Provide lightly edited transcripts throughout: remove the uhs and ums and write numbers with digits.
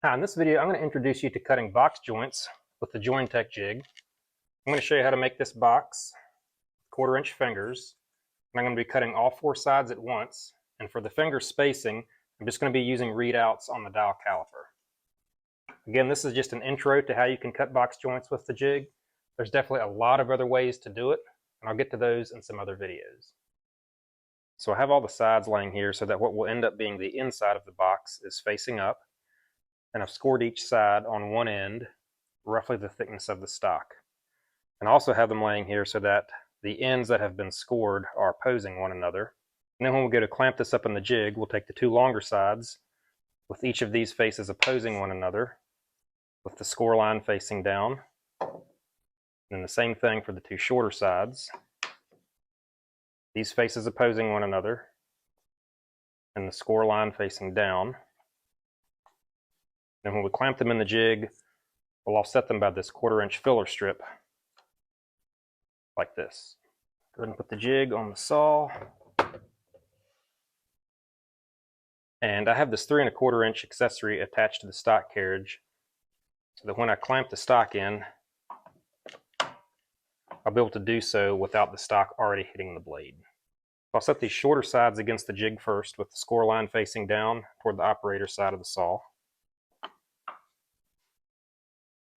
Hi, in this video I'm going to introduce you to cutting box joints with the Jointec jig. I'm going to show you how to make this box 1/4-inch fingers, and I'm going to be cutting all 4 sides at once. And for the finger spacing, I'm just going to be using readouts on the dial caliper. Again, this is just an intro to how you can cut box joints with the jig. There's definitely a lot of other ways to do it, and I'll get to those in some other videos. So I have all the sides laying here so that what will end up being the inside of the box is facing up. And I've scored each side on one end, roughly the thickness of the stock. And I also have them laying here so that the ends that have been scored are opposing one another. And then when we go to clamp this up in the jig, we'll take the 2 longer sides with each of these faces opposing one another, with the score line facing down. And the same thing for the 2 shorter sides. These faces opposing one another, and the score line facing down. And when we clamp them in the jig, we'll offset them by this 1/4-inch filler strip, like this. Go ahead and put the jig on the saw. And I have this 3 1/4-inch accessory attached to the stock carriage, so that when I clamp the stock in, I'll be able to do so without the stock already hitting the blade. I'll set these shorter sides against the jig first, with the score line facing down toward the operator side of the saw.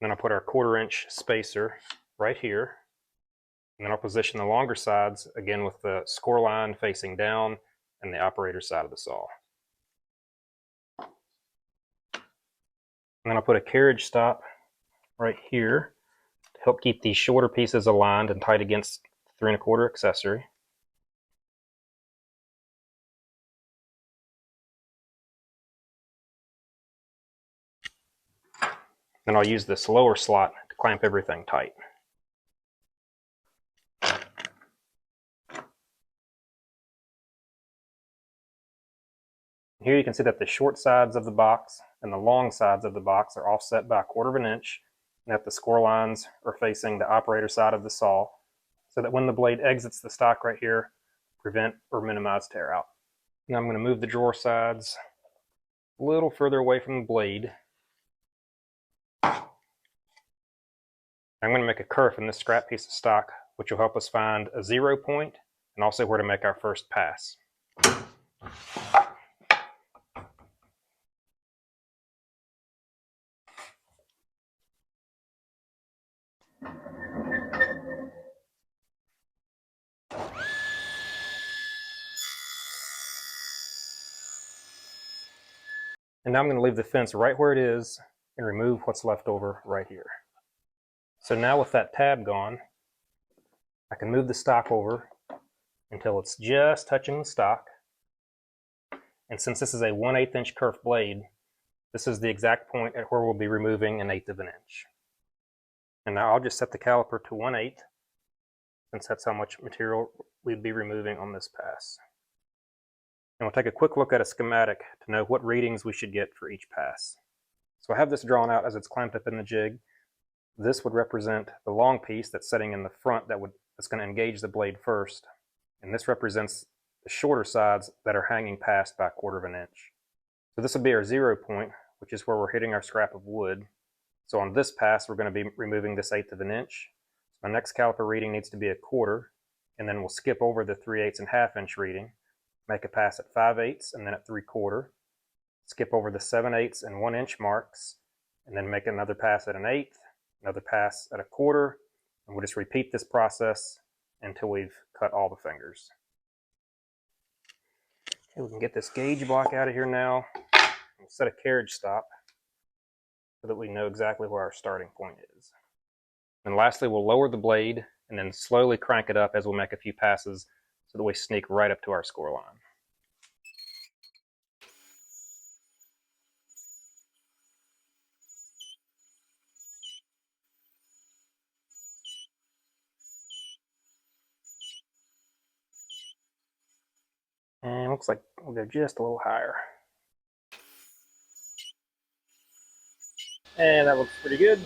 Then I'll put our 1/4-inch spacer right here. And then I'll position the longer sides, again with the score line facing down and the operator side of the saw. And then I'll put a carriage stop right here to help keep these shorter pieces aligned and tight against the 3 1/4 accessory. Then I'll use this lower slot to clamp everything tight. Here you can see that the short sides of the box and the long sides of the box are offset by 1/4 inch, and that the score lines are facing the operator side of the saw, so that when the blade exits the stock right here, prevent or minimize tear out. Now I'm going to move the drawer sides a little further away from the blade. I'm going to make a kerf in this scrap piece of stock, which will help us find a 0 point and also where to make our first pass. And now I'm going to leave the fence right where it is and remove what's left over right here. So now with that tab gone, I can move the stock over until it's just touching the stock. And since this is a 1/8 inch kerf blade, this is the exact point at where we'll be removing 1/8 of an inch. And now I'll just set the caliper to 1/8, since that's how much material we'd be removing on this pass. And we'll take a quick look at a schematic to know what readings we should get for each pass. So I have this drawn out as it's clamped up in the jig. This would represent the long piece that's sitting in the front that's going to engage the blade first. And this represents the shorter sides that are hanging past by 1/4 inch. So this will be our 0 point, which is where we're hitting our scrap of wood. So on this pass, we're going to be removing this 1/8 inch. So my next caliper reading needs to be 1/4, and then we'll skip over the 3/8 and 1/2 inch reading, make a pass at 5/8 and then at 3/4, skip over the 7/8 and 1 inch marks, and then make another pass at 1/8, another pass at 1/4, and we'll just repeat this process until we've cut all the fingers. Okay, we can get this gauge block out of here now. We'll set a carriage stop so that we know exactly where our starting point is. And lastly, we'll lower the blade and then slowly crank it up as we make a few passes so that we sneak right up to our score line. And looks like we'll go just a little higher. And that looks pretty good.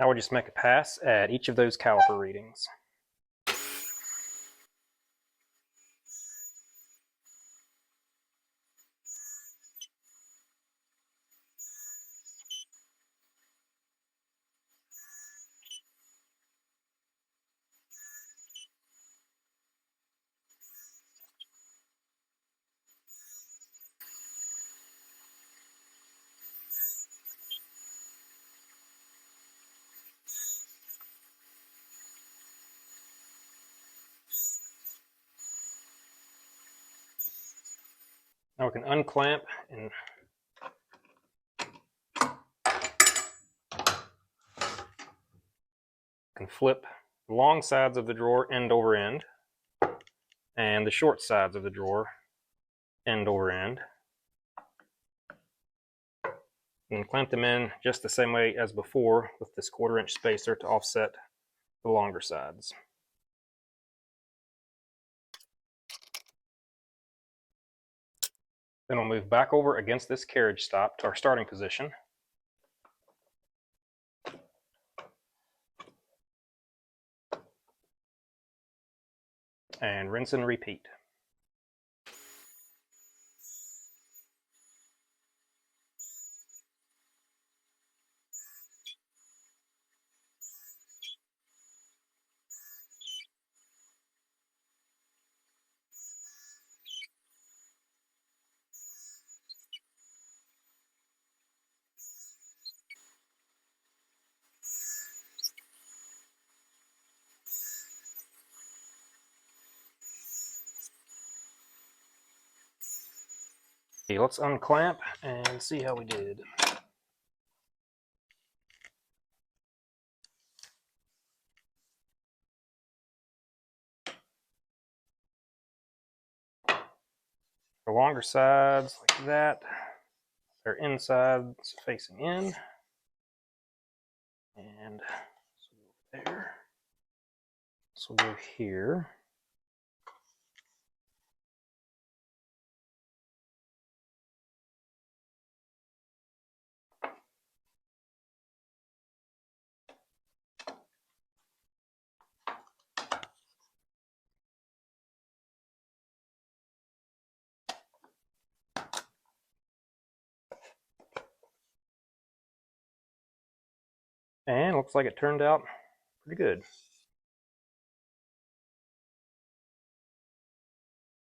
Now we'll just make a pass at each of those caliper readings. Now we can unclamp and can flip the long sides of the drawer end over end and the short sides of the drawer end over end, and clamp them in just the same way as before with this 1/4 inch spacer to offset the longer sides. Then we'll move back over against this carriage stop to our starting position. And rinse and repeat. Okay, let's unclamp and see how we did. The longer sides like that, their insides facing in, and so there. This will go here. And looks like it turned out pretty good.